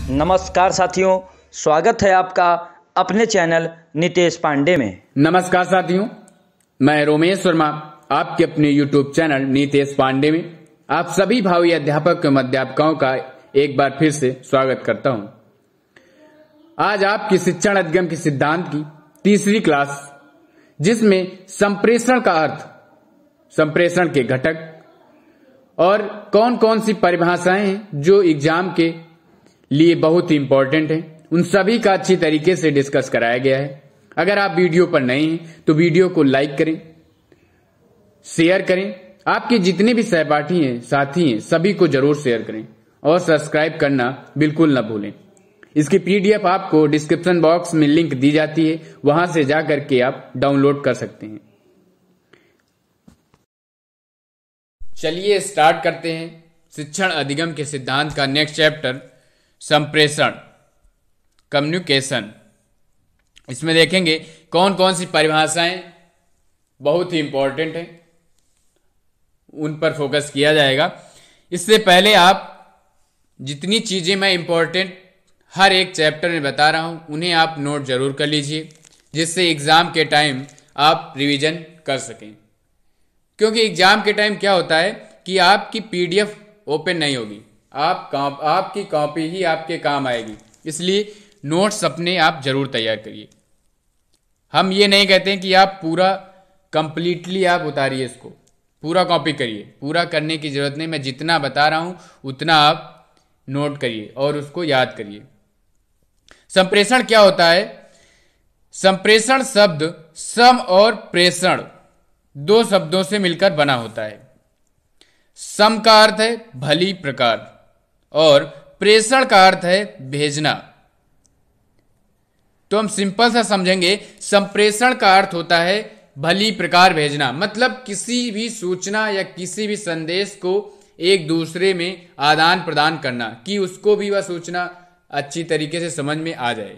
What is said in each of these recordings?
नमस्कार साथियों, स्वागत है आपका अपने चैनल नितेश पांडे में। नमस्कार साथियों, मैं रोमेश वर्मा आपके अपने YouTube चैनल नितेश पांडे में आप सभी भावी अध्यापक एवं अध्यापकों का एक बार फिर से स्वागत करता हूं। आज आपकी शिक्षण अधिगम के सिद्धांत की तीसरी क्लास, जिसमें संप्रेषण का अर्थ, संप्रेषण के घटक और कौन कौन सी परिभाषाएं हैं जो एग्जाम के लिए बहुत ही इंपॉर्टेंट है, उन सभी का अच्छी तरीके से डिस्कस कराया गया है। अगर आप वीडियो पर नए हैं तो वीडियो को लाइक करें, शेयर करें, आपके जितने भी सहपाठी हैं, साथी हैं, सभी को जरूर शेयर करें और सब्सक्राइब करना बिल्कुल न भूलें। इसकी पीडीएफ आपको डिस्क्रिप्शन बॉक्स में लिंक दी जाती है, वहां से जाकर के आप डाउनलोड कर सकते हैं। चलिए स्टार्ट करते हैं शिक्षण अधिगम के सिद्धांत का नेक्स्ट चैप्टर, संप्रेषण, कम्युनिकेशन। इसमें देखेंगे कौन कौन सी परिभाषाएं बहुत ही इंपॉर्टेंट हैं, उन पर फोकस किया जाएगा। इससे पहले आप जितनी चीजें मैं इंपॉर्टेंट हर एक चैप्टर में बता रहा हूं, उन्हें आप नोट जरूर कर लीजिए, जिससे एग्जाम के टाइम आप रिवीजन कर सकें। क्योंकि एग्जाम के टाइम क्या होता है कि आपकी पीडीएफ ओपन नहीं होगी, आपकी कॉपी ही आपके काम आएगी, इसलिए नोट्स अपने आप जरूर तैयार करिए। हम ये नहीं कहते हैं कि आप पूरा कंप्लीटली आप उतारिए, इसको पूरा कॉपी करिए, पूरा करने की जरूरत नहीं। मैं जितना बता रहा हूं उतना आप नोट करिए और उसको याद करिए। संप्रेषण क्या होता है? संप्रेषण शब्द सम और प्रेषण दो शब्दों से मिलकर बना होता है। सम का अर्थ है भली प्रकार और प्रेषण का अर्थ है भेजना। तो हम सिंपल सा समझेंगे, संप्रेषण का अर्थ होता है भली प्रकार भेजना, मतलब किसी भी सूचना या किसी भी संदेश को एक दूसरे में आदान प्रदान करना कि उसको भी वह सूचना अच्छी तरीके से समझ में आ जाए।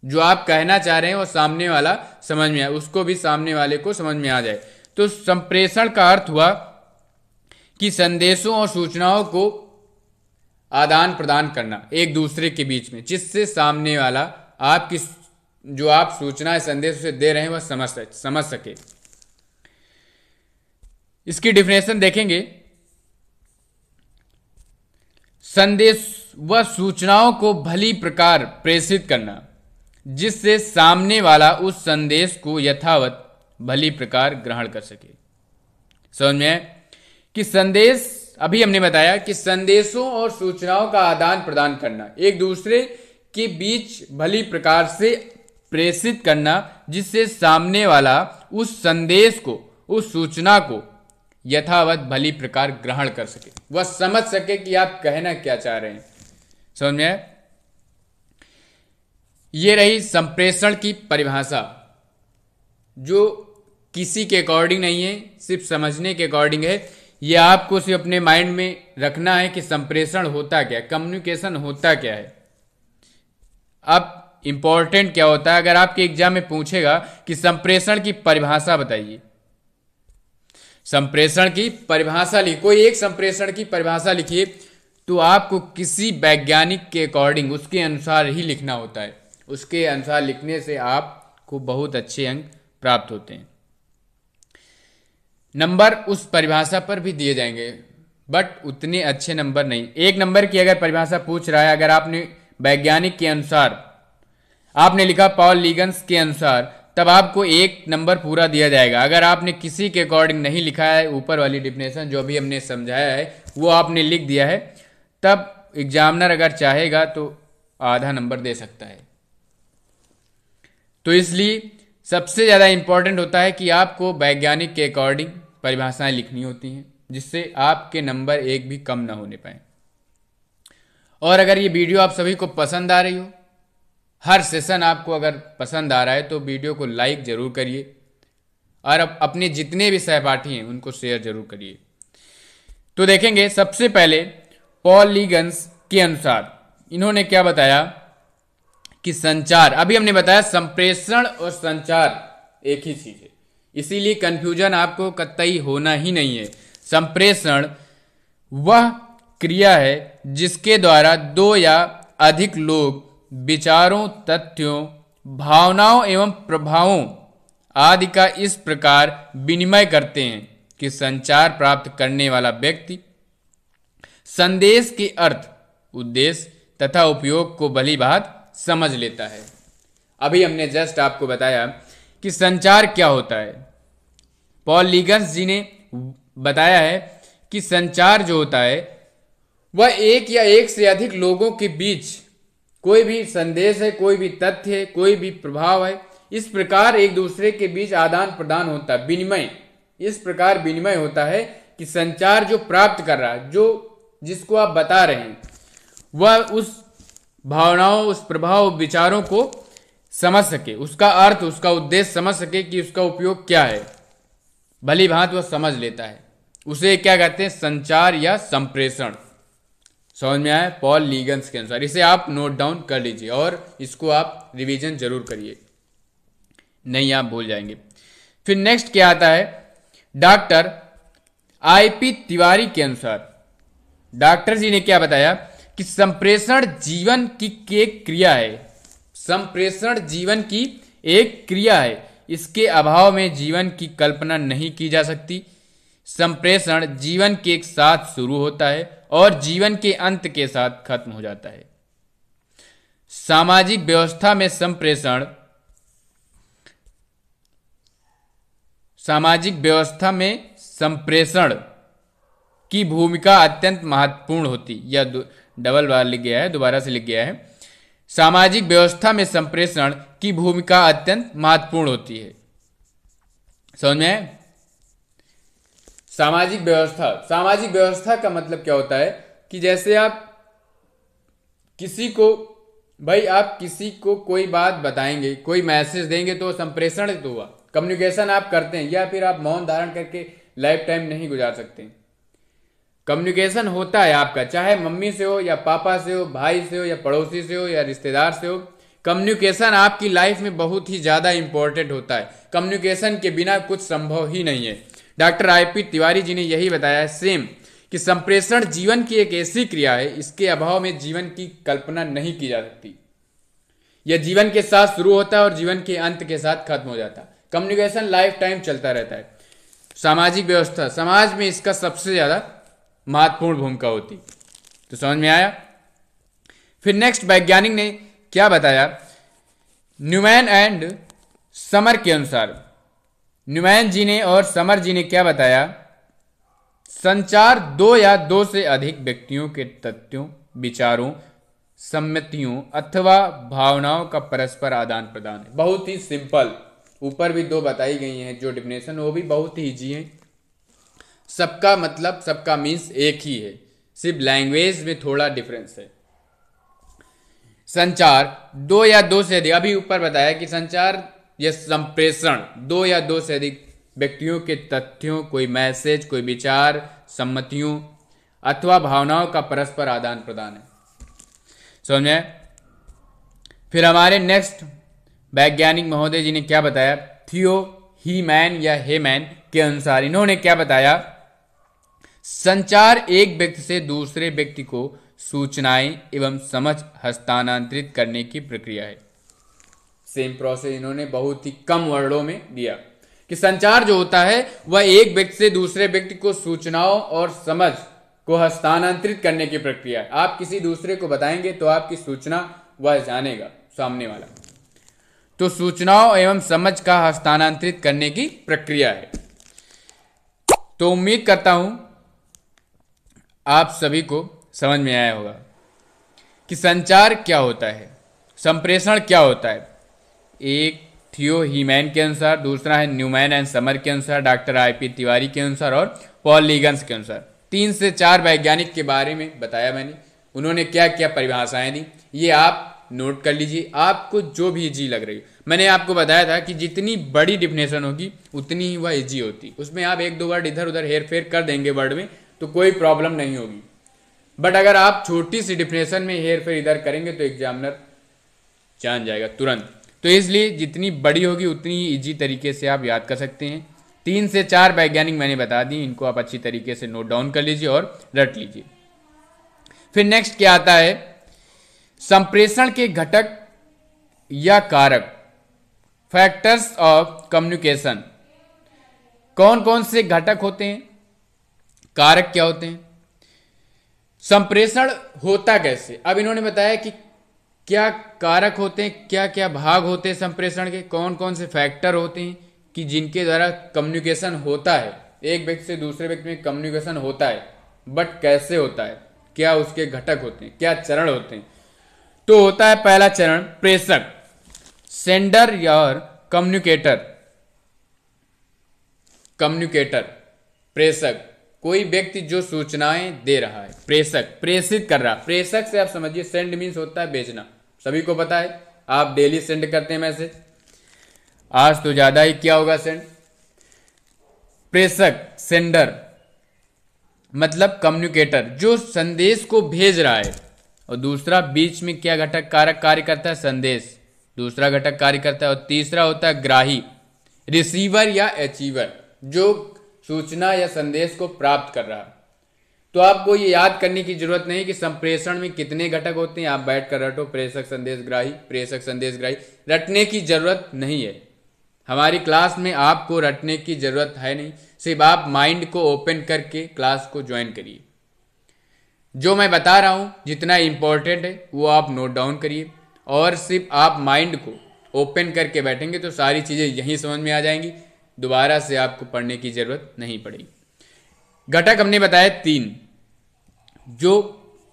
जो आप कहना चाह रहे हैं वो सामने वाला समझ में आए, उसको भी सामने वाले को समझ में आ जाए। तो संप्रेषण का अर्थ हुआ कि संदेशों और सूचनाओं को आदान प्रदान करना एक दूसरे के बीच में, जिससे सामने वाला आपकी जो आप सूचनाएं संदेश से दे रहे हैं वह समझ सके। इसकी डिफिनेशन देखेंगे, संदेश व सूचनाओं को भली प्रकार प्रेषित करना जिससे सामने वाला उस संदेश को यथावत भली प्रकार ग्रहण कर सके। समझ में है कि संदेश, अभी हमने बताया कि संदेशों और सूचनाओं का आदान प्रदान करना, एक दूसरे के बीच भली प्रकार से प्रेषित करना जिससे सामने वाला उस संदेश को, उस सूचना को यथावत भली प्रकार ग्रहण कर सके, वह समझ सके कि आप कहना क्या चाह रहे हैं। समझ में है? ये रही संप्रेषण की परिभाषा, जो किसी के अकॉर्डिंग नहीं है, सिर्फ समझने के अकॉर्डिंग है। ये आपको सिर्फ अपने माइंड में रखना है कि संप्रेषण होता क्या है, कम्युनिकेशन होता क्या है। अब इंपॉर्टेंट क्या होता है, अगर आपके एग्जाम में पूछेगा कि संप्रेषण की परिभाषा बताइए, संप्रेषण की परिभाषा लिखिए, कोई एक संप्रेषण की परिभाषा लिखिए, तो आपको किसी वैज्ञानिक के अकॉर्डिंग उसके अनुसार ही लिखना होता है। उसके अनुसार लिखने से आपको बहुत अच्छे अंक प्राप्त होते हैं। नंबर उस परिभाषा पर भी दिए जाएंगे, बट उतने अच्छे नंबर नहीं। एक नंबर की अगर परिभाषा पूछ रहा है, अगर आपने वैज्ञानिक के अनुसार आपने लिखा पॉल लीगन्स के अनुसार, तब आपको एक नंबर पूरा दिया जाएगा। अगर आपने किसी के अकॉर्डिंग नहीं लिखा है, ऊपर वाली डिफिनेशन जो भी हमने समझाया है वो आपने लिख दिया है, तब एग्जामिनर अगर चाहेगा तो आधा नंबर दे सकता है। तो इसलिए सबसे ज्यादा इंपॉर्टेंट होता है कि आपको वैज्ञानिक के अकॉर्डिंग परिभाषाएं लिखनी होती हैं, जिससे आपके नंबर एक भी कम ना होने पाए। और अगर ये वीडियो आप सभी को पसंद आ रही हो, हर सेशन आपको अगर पसंद आ रहा है, तो वीडियो को लाइक जरूर करिए और अपने जितने भी सहपाठी हैं उनको शेयर जरूर करिए। तो देखेंगे सबसे पहले पॉल लीगन्स के अनुसार इन्होंने क्या बताया कि संचार, अभी हमने बताया संप्रेषण और संचार एक ही चीज है, इसीलिए कंफ्यूजन आपको कतई होना ही नहीं है। संप्रेषण वह क्रिया है जिसके द्वारा दो या अधिक लोग विचारों, तथ्यों, भावनाओं एवं प्रभावों आदि का इस प्रकार विनिमय करते हैं कि संचार प्राप्त करने वाला व्यक्ति संदेश के अर्थ, उद्देश्य तथा उपयोग को भलीभांति समझ लेता है। अभी हमने जस्ट आपको बताया कि संचार क्या होता है। पॉल लीगन्स जी ने बताया है कि संचार जो होता है वह एक या एक से अधिक लोगों के बीच कोई भी संदेश है, कोई भी तथ्य है, कोई भी प्रभाव है, इस प्रकार एक दूसरे के बीच आदान प्रदान होता है, विनिमय, इस प्रकार विनिमय होता है कि संचार जो प्राप्त कर रहा है, जो जिसको आप बता रहे हैं, वह उस भावनाओं, उस प्रभाव, विचारों को समझ सके, उसका अर्थ, उसका उद्देश्य समझ सके कि उसका उपयोग क्या है, भली भांति वह समझ लेता है। उसे क्या कहते हैं? संचार या संप्रेषण। समझ में आया? पॉल लीगन्स के अनुसार। इसे आप नोट डाउन कर लीजिए और इसको आप रिवीजन जरूर करिए, नहीं आप भूल जाएंगे। फिर नेक्स्ट क्या आता है? डॉक्टर आईपी तिवारी के अनुसार, डॉक्टर जी ने क्या बताया कि संप्रेषण जीवन की एक क्रिया है। संप्रेषण जीवन की एक क्रिया है, इसके अभाव में जीवन की कल्पना नहीं की जा सकती। संप्रेषण जीवन के एक साथ शुरू होता है और जीवन के अंत के साथ खत्म हो जाता है। सामाजिक व्यवस्था में संप्रेषण, सामाजिक व्यवस्था में संप्रेषण की भूमिका अत्यंत महत्वपूर्ण होती, या डबल बार लिख गया है, दोबारा से लिख गया है। सामाजिक व्यवस्था में संप्रेषण की भूमिका अत्यंत महत्वपूर्ण होती है। समझ में आया? सामाजिक व्यवस्था, सामाजिक व्यवस्था का मतलब क्या होता है कि जैसे आप किसी को, भाई आप किसी को कोई बात बताएंगे, कोई मैसेज देंगे तो संप्रेषण तो हुआ, कम्युनिकेशन आप करते हैं, या फिर आप मौन धारण करके लाइफ टाइम नहीं गुजार सकते। कम्युनिकेशन होता है आपका, चाहे मम्मी से हो या पापा से हो, भाई से हो या पड़ोसी से हो या रिश्तेदार से हो। कम्युनिकेशन आपकी लाइफ में बहुत ही ज्यादा इंपॉर्टेंट होता है। कम्युनिकेशन के बिना कुछ संभव ही नहीं है। डॉक्टर आईपी तिवारी जी ने यही बताया है सेम, कि संप्रेषण जीवन की एक ऐसी क्रिया है, इसके अभाव में जीवन की कल्पना नहीं की जा सकती। यह जीवन के साथ शुरू होता है और जीवन के अंत के साथ खत्म हो जाता है। कम्युनिकेशन लाइफ टाइम चलता रहता है। सामाजिक व्यवस्था, समाज में इसका सबसे ज्यादा महत्वपूर्ण भूमिका होती। तो समझ में आया? फिर नेक्स्ट वैज्ञानिक ने क्या बताया? न्यूमैन एंड समर के अनुसार, न्यूमैन जी ने और समर जी ने क्या बताया? संचार दो या दो से अधिक व्यक्तियों के तथ्यों, विचारों, सम्मतियों अथवा भावनाओं का परस्पर आदान प्रदान है। बहुत ही सिंपल, ऊपर भी दो बताई गई हैं जो डेफिनेशन, वो भी बहुत ही इजी है। सबका मतलब, सबका मीन्स एक ही है, सिर्फ लैंग्वेज में थोड़ा डिफरेंस है। संचार दो या दो से अधिक, अभी ऊपर बताया कि संचार या संप्रेषण दो या दो से अधिक व्यक्तियों के तथ्यों, कोई मैसेज, कोई विचार, सम्मतियों अथवा भावनाओं का परस्पर आदान प्रदान है। समझ में? फिर हमारे नेक्स्ट वैज्ञानिक महोदय जी ने क्या बताया? थियो हीमैन या हेमैन के अनुसार इन्होंने क्या बताया? संचार एक व्यक्ति से दूसरे व्यक्ति को सूचनाएं एवं समझ हस्तांतरित करने की प्रक्रिया है। सेम प्रोसेस इन्होंने बहुत ही कम वर्डों में दिया कि संचार जो होता है वह एक व्यक्ति से दूसरे व्यक्ति को सूचनाओं और समझ को हस्तांतरित करने की प्रक्रिया है। आप किसी दूसरे को बताएंगे तो आपकी सूचना वह जानेगा सामने वाला। तो सूचनाओं एवं समझ का हस्तांतरित करने की प्रक्रिया है। तो उम्मीद करता हूं आप सभी को समझ में आया होगा कि संचार क्या होता है, संप्रेषण क्या होता है। एक थियो हीमैन के अनुसार, दूसरा है न्यूमैन एंड समर के अनुसार, डॉक्टर आईपी तिवारी के अनुसार और पॉल लीगन्स के अनुसार। 3 से 4 वैज्ञानिक के बारे में बताया मैंने, उन्होंने क्या क्या परिभाषाएं दी, ये आप नोट कर लीजिए, आपको जो भी इजी लग रही हो। मैंने आपको बताया था कि जितनी बड़ी डिफिनेशन होगी उतनी ही वह इजी होती, उसमें आप 1-2 वर्ड इधर उधर हेर फेर कर देंगे वर्ड में तो कोई प्रॉब्लम नहीं होगी। बट अगर आप छोटी सी डिफिनेशन में हेर फेर इधर करेंगे तो एग्जामिनर जान जाएगा तुरंत। तो इसलिए जितनी बड़ी होगी उतनी ही ईजी तरीके से आप याद कर सकते हैं। 3 से 4 वैज्ञानिक मैंने बता दी, इनको आप अच्छी तरीके से नोट डाउन कर लीजिए और रट लीजिए। फिर नेक्स्ट क्या आता है? संप्रेषण के घटक या कारक, फैक्टर्स ऑफ कम्युनिकेशन, कौन कौन से घटक होते हैं, कारक क्या होते हैं, संप्रेषण होता कैसे। अब इन्होंने बताया कि क्या कारक होते हैं, क्या क्या भाग होते हैं संप्रेषण के, कौन कौन से फैक्टर होते हैं कि जिनके द्वारा कम्युनिकेशन होता है, एक व्यक्ति से दूसरे व्यक्ति में कम्युनिकेशन होता है, बट कैसे होता है, क्या उसके घटक होते हैं, क्या चरण होते हैं। तो होता है पहला चरण प्रेषक, सेंडर या कम्युनिकेटर। कम्युनिकेटर प्रेषक, कोई व्यक्ति जो सूचनाएं दे रहा है, प्रेषक प्रेषित कर रहा। प्रेषक से आप समझिए सेंड मीन्स होता है भेजना, सभी को पता है, आप डेली सेंड करते हैं मैसेज, आज तो ज्यादा ही क्या होगा सेंड। प्रेषक सेंडर मतलब कम्युनिकेटर जो संदेश को भेज रहा है, और दूसरा बीच में क्या घटक कारक कार्य करता है, संदेश, दूसरा घटक कार्य करता है। और तीसरा होता है ग्राही, रिसीवर या अचीवर, जो सूचना या संदेश को प्राप्त कर रहा है। तो आपको ये याद करने की जरूरत नहीं कि संप्रेषण में कितने घटक होते हैं, आप बैठकर रटो प्रेषक संदेश ग्राही, प्रेषक संदेश ग्राही, रटने की जरूरत नहीं है। हमारी क्लास में आपको रटने की जरूरत है नहीं, सिर्फ आप माइंड को ओपन करके क्लास को ज्वाइन करिए। जो मैं बता रहा हूं जितना इंपॉर्टेंट है वो आप नोट डाउन करिए, और सिर्फ आप माइंड को ओपन करके बैठेंगे तो सारी चीजें यहीं समझ में आ जाएंगी, दोबारा से आपको पढ़ने की जरूरत नहीं पड़ेगी। घटक हमने बताया 3, जो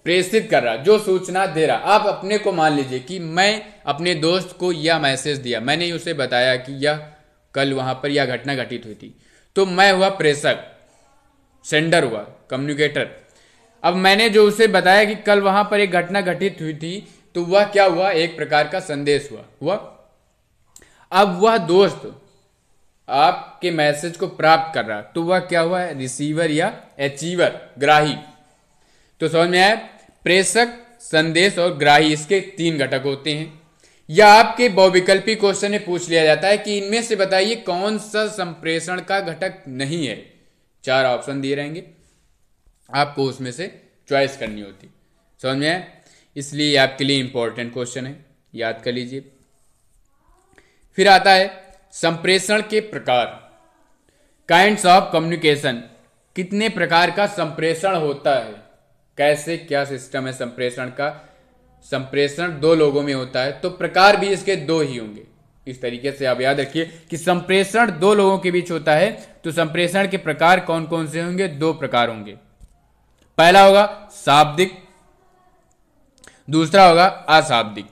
प्रेषित कर रहा, जो सूचना दे रहा। आप अपने को मान लीजिए कि मैं अपने दोस्त को यह मैसेज दिया, मैंने उसे बताया कि यह कल वहां पर यह घटना घटित हुई थी, तो मैं हुआ प्रेषक, सेंडर हुआ कम्युनिकेटर। अब मैंने जो उसे बताया कि कल वहां पर एक घटना घटित हुई थी, तो वह क्या हुआ, एक प्रकार का संदेश हुआ। अब वह दोस्त आपके मैसेज को प्राप्त कर रहा, तो वह क्या हुआ, रिसीवर या अचीवर, ग्राही। तो समझ में आया, प्रेषक, संदेश और ग्राही, इसके 3 घटक होते हैं। या आपके बहुविकल्पी क्वेश्चन में पूछ लिया जाता है कि इनमें से बताइए कौन सा संप्रेषण का घटक नहीं है। 4 ऑप्शन दिए रहेंगे, आपको उसमें से चॉइस करनी होती। समझ में आया, इसलिए आपके लिए इंपॉर्टेंट क्वेश्चन है, याद कर लीजिए। फिर आता है संप्रेषण के प्रकार, काइंड्स ऑफ कम्युनिकेशन, कितने प्रकार का संप्रेषण होता है, कैसे क्या सिस्टम है संप्रेषण का। संप्रेषण 2 लोगों में होता है, तो प्रकार भी इसके 2 ही होंगे। इस तरीके से आप याद रखिए कि संप्रेषण 2 लोगों के बीच होता है, तो संप्रेषण के प्रकार कौन कौन से होंगे, 2 प्रकार होंगे। पहला होगा शाब्दिक, दूसरा होगा अशाब्दिक।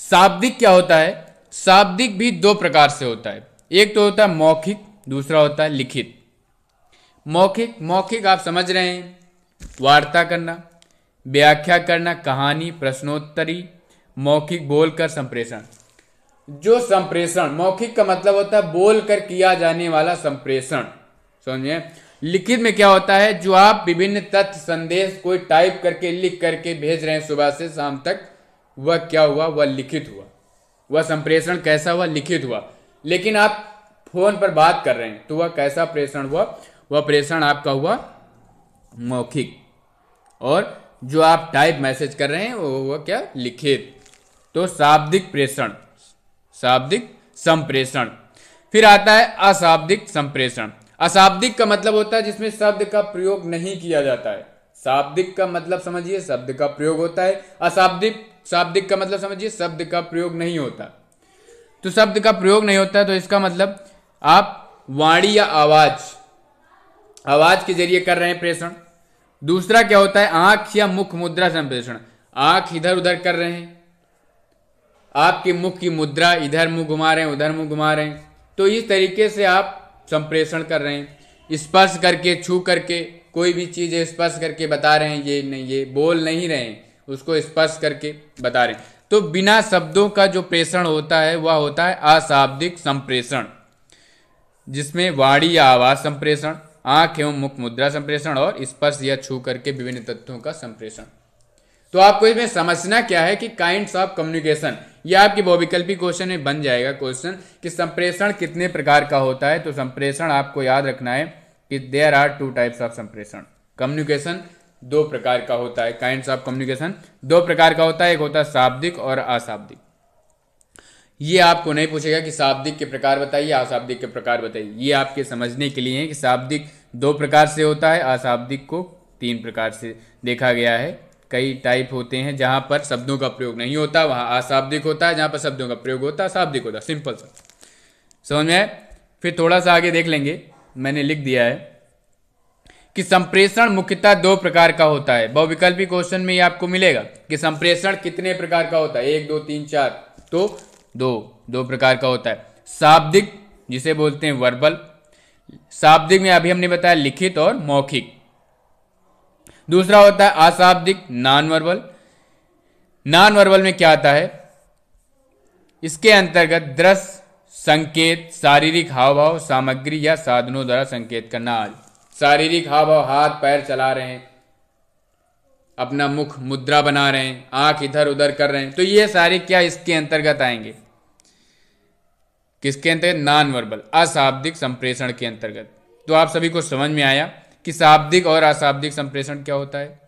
शाब्दिक क्या होता है, शाब्दिक भी 2 प्रकार से होता है, एक तो होता है मौखिक, दूसरा होता है लिखित। मौखिक आप समझ रहे हैं, वार्ता करना, व्याख्या करना, कहानी, प्रश्नोत्तरी, मौखिक बोलकर संप्रेषण। जो संप्रेषण मौखिक का मतलब होता है बोलकर किया जाने वाला संप्रेषण, समझिए। लिखित में क्या होता है, जो आप विभिन्न तथ्य संदेश कोई टाइप करके लिख करके भेज रहे हैं सुबह से शाम तक, वह क्या हुआ, वह लिखित हुआ। वह संप्रेषण कैसा हुआ, लिखित हुआ। लेकिन आप फोन पर बात कर रहे हैं तो वह कैसा प्रेषण हुआ, वह प्रेषण आपका हुआ मौखिक। और जो आप टाइप मैसेज कर रहे हैं वो हुआ क्या, लिखित। तो शाब्दिक प्रेषण, शाब्दिक संप्रेषण। फिर आता है अशाब्दिक संप्रेषण। अशाब्दिक का मतलब होता है जिसमें शब्द का प्रयोग नहीं किया जाता है। शाब्दिक का मतलब समझिए शब्द का प्रयोग होता है, शाब्दिक का मतलब समझिए शब्द का प्रयोग नहीं होता। तो शब्द का प्रयोग नहीं होता है, तो इसका मतलब आप वाणी या आवाज के जरिए कर रहे हैं प्रेषण। दूसरा क्या होता है, आंख या मुख मुद्रा संप्रेषण। आंख इधर उधर कर रहे हैं, आपके मुख की मुद्रा, इधर मुंह घुमा रहे हैं, उधर मुंह घुमा रहे हैं, तो इस तरीके से आप संप्रेषण कर रहे हैं। स्पर्श करके, छू करके, कोई भी चीज स्पर्श करके बता रहे हैं, ये नहीं, ये बोल नहीं रहे हैं, उसको स्पर्श करके बता रहे हैं। तो बिना शब्दों का जो प्रेषण होता है वह होता है अशाब्दिक संप्रेषण, जिसमें वाणी या आवाज संप्रेषण, आंख एवं मुख मुद्रा संप्रेषण और स्पर्श या छू करके विभिन्न तत्वों का संप्रेषण। तो आपको इसमें समझना क्या है कि काइंड्स ऑफ कम्युनिकेशन, यह आपके बहुविकल्पी क्वेश्चन में बन जाएगा क्वेश्चन कि संप्रेषण कितने प्रकार का होता है। तो संप्रेषण आपको याद रखना है कि देयर आर 2 टाइप्स ऑफ संप्रेषण, कम्युनिकेशन दो प्रकार का होता है। काइंड्स ऑफ कम्युनिकेशन दो प्रकार का होता है, एक होता है शाब्दिक और अशाब्दिक। ये आपको नहीं पूछेगा कि शाब्दिक के प्रकार बताइए, अशाब्दिक के प्रकार बताइए। ये आपके समझने के लिए है कि शाब्दिक दो प्रकार से होता है, अशाब्दिक को तीन प्रकार से देखा गया है। कई टाइप होते हैं जहां पर शब्दों का प्रयोग नहीं होता वहां अशाब्दिक होता है, जहां पर शब्दों का प्रयोग होता है शाब्दिक होता है। सिंपल सा, समझ में आए? फिर थोड़ा सा आगे देख लेंगे, मैंने लिख दिया है कि संप्रेषण मुख्यतः दो प्रकार का होता है। बहुविकल्पी क्वेश्चन में ये आपको मिलेगा कि संप्रेषण कितने प्रकार का होता है, 1 2 3 4, तो दो प्रकार का होता है। शाब्दिक जिसे बोलते हैं वर्बल, शाब्दिक में अभी हमने बताया लिखित और मौखिक। दूसरा होता है अशाब्दिक नॉन वर्बल। नॉन वर्बल में क्या आता है, इसके अंतर्गत दृश्य, संकेत, शारीरिक हाव भाव, सामग्री या साधनों द्वारा संकेत करना आदि। शारीरिक हाव भाव, हाथ पैर चला रहे हैं, अपना मुख मुद्रा बना रहे हैं, आंख इधर उधर कर रहे हैं, तो ये सारे क्या इसके अंतर्गत आएंगे, किसके अंतर्गत? नॉन वर्बल, अशाब्दिक संप्रेषण के अंतर्गत। तो आप सभी को समझ में आया कि शाब्दिक और अशाब्दिक संप्रेषण क्या होता है।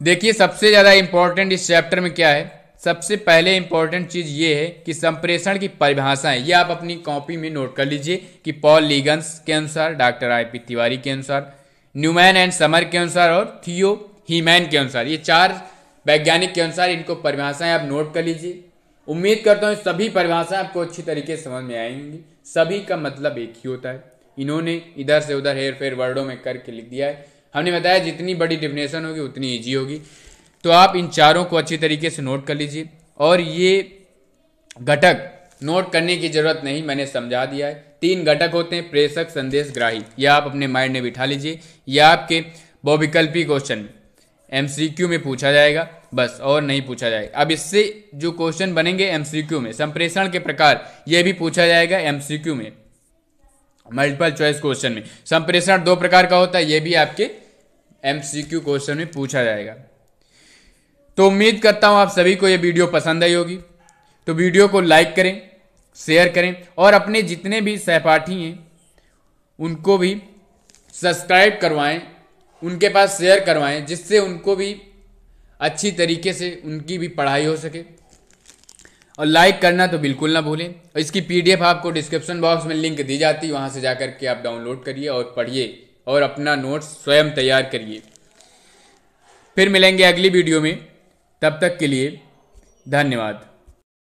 देखिए सबसे ज्यादा इंपॉर्टेंट इस चैप्टर में क्या है, सबसे पहले इंपॉर्टेंट चीज ये है कि संप्रेषण की परिभाषाएं, ये आप अपनी कॉपी में नोट कर लीजिए कि पॉल लीगन्स के अनुसार, डॉक्टर आई.पी. तिवारी के अनुसार, न्यूमैन एंड समर के अनुसार और थियो हीमैन के अनुसार, ये चार वैज्ञानिक के अनुसार इनको परिभाषाएं आप नोट कर लीजिए। उम्मीद करता हूं सभी परिभाषाएं आपको अच्छी तरीके से समझ में आएंगी। सभी का मतलब एक ही होता है, इन्होंने इधर से उधर हेर फेर वर्डों में करके लिख दिया है। हमने बताया जितनी बड़ी डिफिनेशन होगी उतनी ईजी होगी। तो आप इन चारों को अच्छी तरीके से नोट कर लीजिए, और ये घटक नोट करने की जरूरत नहीं, मैंने समझा दिया है। 3 घटक होते हैं, प्रेषक, संदेश, ग्राही। यह आप अपने माइंड में बिठा लीजिए। यह आपके बहुविकल्पी क्वेश्चन एमसीक्यू में पूछा जाएगा, बस और नहीं पूछा जाएगा। अब इससे जो क्वेश्चन बनेंगे एमसीक्यू में, संप्रेषण के प्रकार, यह भी पूछा जाएगा एमसीक्यू में, मल्टीपल चॉइस क्वेश्चन में। संप्रेषण 2 प्रकार का होता है, यह भी आपके एमसीक्यू क्वेश्चन में पूछा जाएगा। तो उम्मीद करता हूं आप सभी को यह वीडियो पसंद आई होगी। तो वीडियो को लाइक करें, शेयर करें, और अपने जितने भी सहपाठी हैं उनको भी सब्सक्राइब करवाएं, उनके पास शेयर करवाएं, जिससे उनको भी अच्छी तरीके से उनकी भी पढ़ाई हो सके। और लाइक करना तो बिल्कुल ना भूलें। और इसकी पीडीएफ आपको डिस्क्रिप्शन बॉक्स में लिंक दी जाती है, वहां से जाकर के आप डाउनलोड करिए और पढ़िए और अपना नोट्स स्वयं तैयार करिए। फिर मिलेंगे अगली वीडियो में, तब तक के लिए धन्यवाद।